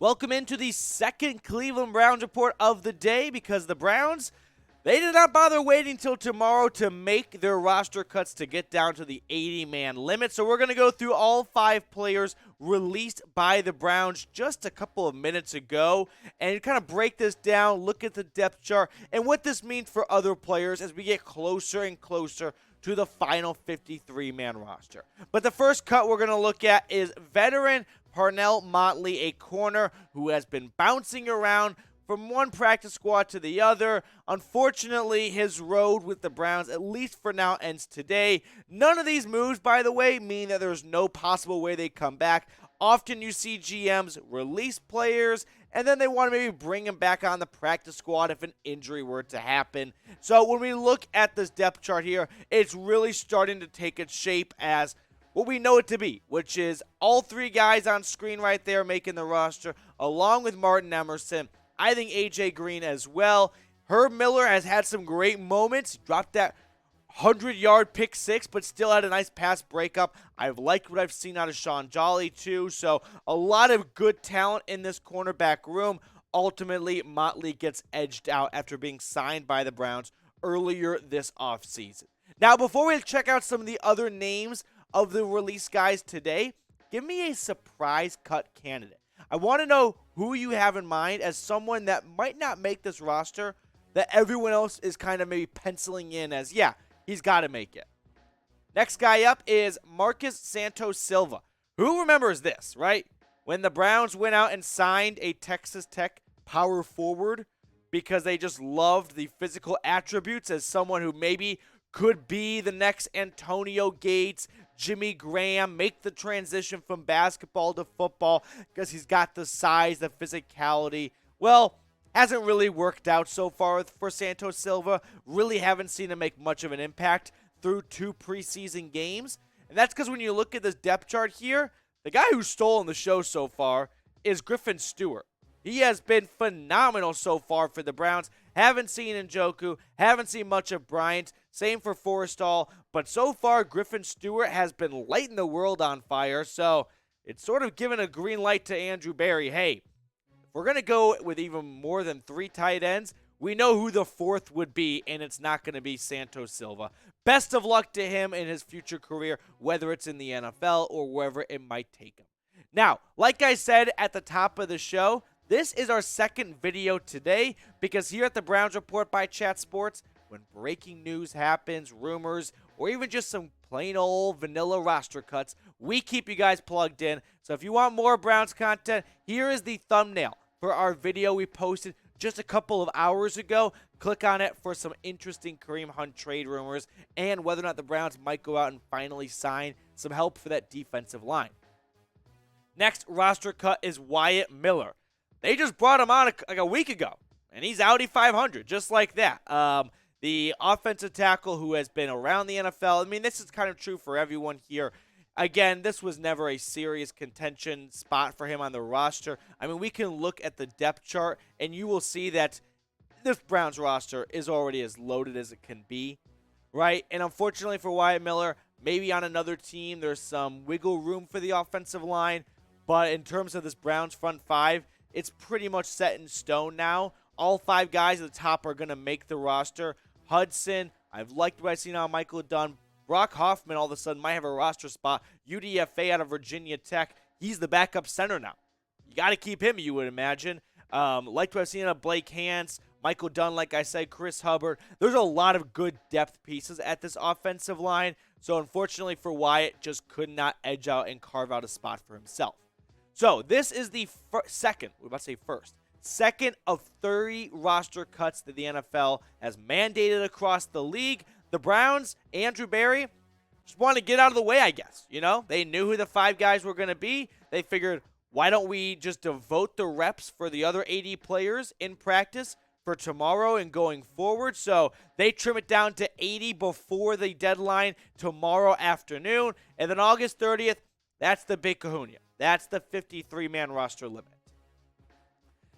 Welcome into the second Cleveland Browns report of the day, because the Browns, they did not bother waiting till tomorrow to make their roster cuts to get down to the 80-man limit. So we're going to go through all 5 players released by the Browns just a couple of minutes ago and kind of break this down, look at the depth chart, and what this means for other players as we get closer and closer to the final 53-man roster. But the first cut we're going to look at is veteran Parnell Motley, a corner who has been bouncing around from one practice squad to the other. Unfortunately, his road with the Browns, at least for now, ends today. None of these moves, by the way, mean that there's no possible way they come back. Often you see GMs release players, and then they want to maybe bring them back on the practice squad if an injury were to happen. So when we look at this depth chart here, it's really starting to take its shape as what we know it to be, which is all 3 guys on screen right there making the roster, along with Martin Emerson. I think A.J. Green as well. Herb Miller has had some great moments. He dropped that 100-yard pick 6, but still had a nice pass breakup. I've liked what I've seen out of Sean Jolly, too. So a lot of good talent in this cornerback room. Ultimately, Motley gets edged out after being signed by the Browns earlier this offseason. Now, before we check out some of the other names of the release guys today, give me a surprise cut candidate. I want to know who you have in mind as someone that might not make this roster that everyone else is kind of maybe penciling in as, yeah, he's got to make it. Next guy up is Marcus Santos-Silva. Who remembers this, right? When the Browns went out and signed a Texas Tech power forward because they just loved the physical attributes as someone who maybe could be the next Antonio Gates, Jimmy Graham, make the transition from basketball to football because he's got the size, the physicality. Well, hasn't really worked out so far for Santos-Silva. Really haven't seen him make much of an impact through 2 preseason games. And that's because when you look at this depth chart here, the guy who's stolen the show so far is Griffin Stewart. He has been phenomenal so far for the Browns. Haven't seen Njoku, haven't seen much of Bryant. Same for Forrestall. But so far, Griffin Stewart has been lighting the world on fire. So it's sort of given a green light to Andrew Berry. Hey, if we're going to go with even more than 3 tight ends, we know who the 4th would be, and it's not going to be Santos-Silva. Best of luck to him in his future career, whether it's in the NFL or wherever it might take him. Now, like I said at the top of the show, this is our second video today because here at the Browns Report by Chat Sports, when breaking news happens, rumors, or even just some plain old vanilla roster cuts, we keep you guys plugged in. So if you want more Browns content, here is the thumbnail for our video we posted just a couple of hours ago. Click on it for some interesting Kareem Hunt trade rumors and whether or not the Browns might go out and finally sign some help for that defensive line. Next roster cut is Wyatt Miller. They just brought him on like a week ago, and he's Audi 500, just like that. The offensive tackle who has been around the NFL. I mean, this is kind of true for everyone here. Again, this was never a serious contention spot for him on the roster. I mean, we can look at the depth chart, and you will see that this Browns roster is already as loaded as it can be, right? And unfortunately for Wyatt Miller, maybe on another team there's some wiggle room for the offensive line. But in terms of this Browns front 5, it's pretty much set in stone now. All 5 guys at the top are going to make the roster. Hudson, I've liked what I've seen on Michael Dunn. Brock Hoffman all of a sudden might have a roster spot. UDFA out of Virginia Tech. He's the backup center now. You got to keep him, you would imagine. Liked what I've seen of Blake Hance, Michael Dunn, like I said, Chris Hubbard. There's a lot of good depth pieces at this offensive line. So unfortunately for Wyatt, just could not edge out and carve out a spot for himself. So this is the second of 30 roster cuts that the NFL has mandated across the league. The Browns, Andrew Berry, just wanted to get out of the way, I guess. You know, they knew who the 5 guys were going to be. They figured, why don't we just devote the reps for the other 80 players in practice for tomorrow and going forward? So they trim it down to 80 before the deadline tomorrow afternoon. And then August 30th, that's the big kahuna. That's the 53-man roster limit.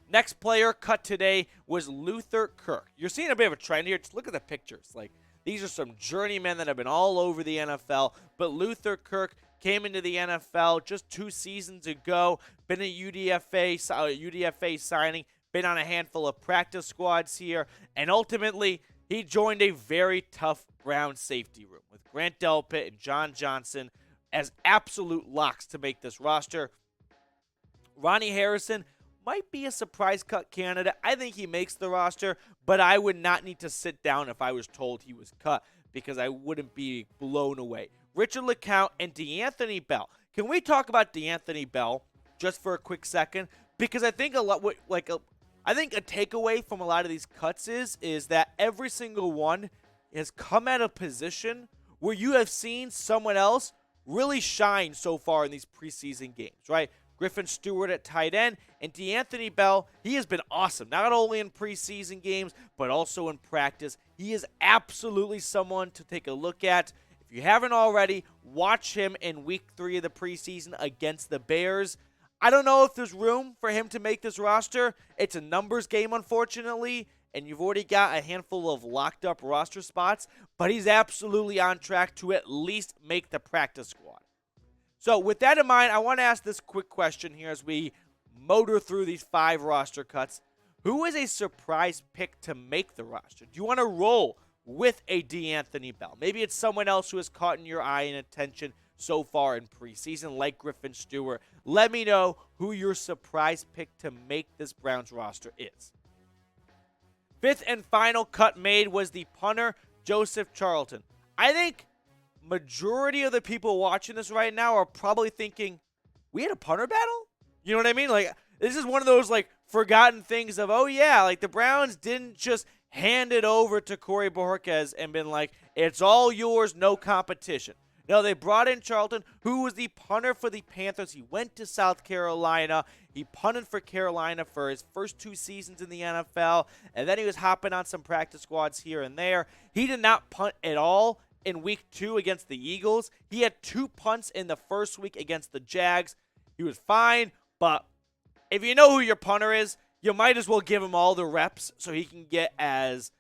Next player cut today was Luther Kirk. You're seeing a bit of a trend here. Just look at the pictures. Like, these are some journeymen that have been all over the NFL. But Luther Kirk came into the NFL just 2 seasons ago, been a UDFA signing, been on a handful of practice squads here, and ultimately he joined a very tough Browns safety room with Grant Delpit and John Johnson as absolute locks to make this roster. Ronnie Harrison might be a surprise cut candidate. I think he makes the roster, but I would not need to sit down if I was told he was cut because I wouldn't be blown away. Richard LeCount and DeAnthony Bell. Can we talk about DeAnthony Bell just for a quick second? Because I think I think a takeaway from a lot of these cuts is that every single one has come at a position where you have seen someone else really shine so far in these preseason games, right? Griffin Stewart at tight end, and DeAnthony Bell, he has been awesome, not only in preseason games, but also in practice. He is absolutely someone to take a look at. If you haven't already, watch him in week 3 of the preseason against the Bears. I don't know if there's room for him to make this roster. It's a numbers game, unfortunately, and you've already got a handful of locked up roster spots, but he's absolutely on track to at least make the practice squad. So with that in mind, I want to ask this quick question here as we motor through these 5 roster cuts. Who is a surprise pick to make the roster? Do you want to roll with a DeAnthony Bell? Maybe it's someone else who has caught in your eye and attention so far in preseason, like Griffin Stewart. Let me know who your surprise pick to make this Browns roster is. 5th and final cut made was the punter, Joseph Charlton. I think majority of the people watching this right now are probably thinking, we had a punter battle? You know what I mean? Like, this is one of those, like, forgotten things of, oh, yeah, like, the Browns didn't just hand it over to Corey Bojorquez and been like, it's all yours, no competition. No, they brought in Charlton, who was the punter for the Panthers. He went to South Carolina. He punted for Carolina for his first 2 seasons in the NFL, and then he was hopping on some practice squads here and there. He did not punt at all in week 2 against the Eagles. He had 2 punts in the first week against the Jags. He was fine, but if you know who your punter is, you might as well give him all the reps so he can get as,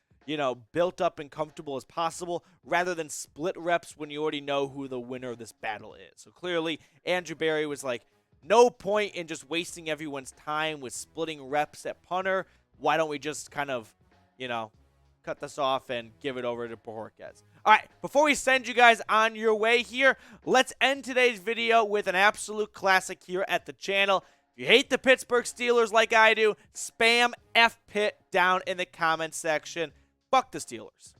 built up and comfortable as possible rather than split reps when you already know who the winner of this battle is. So clearly, Andrew Berry was like, no point in just wasting everyone's time with splitting reps at punter. Why don't we just kind of, cut this off and give it over to Bojorquez? All right, before we send you guys on your way here, let's end today's video with an absolute classic here at the channel. If you hate the Pittsburgh Steelers like I do, spam F-Pit down in the comments section. Fuck the Steelers.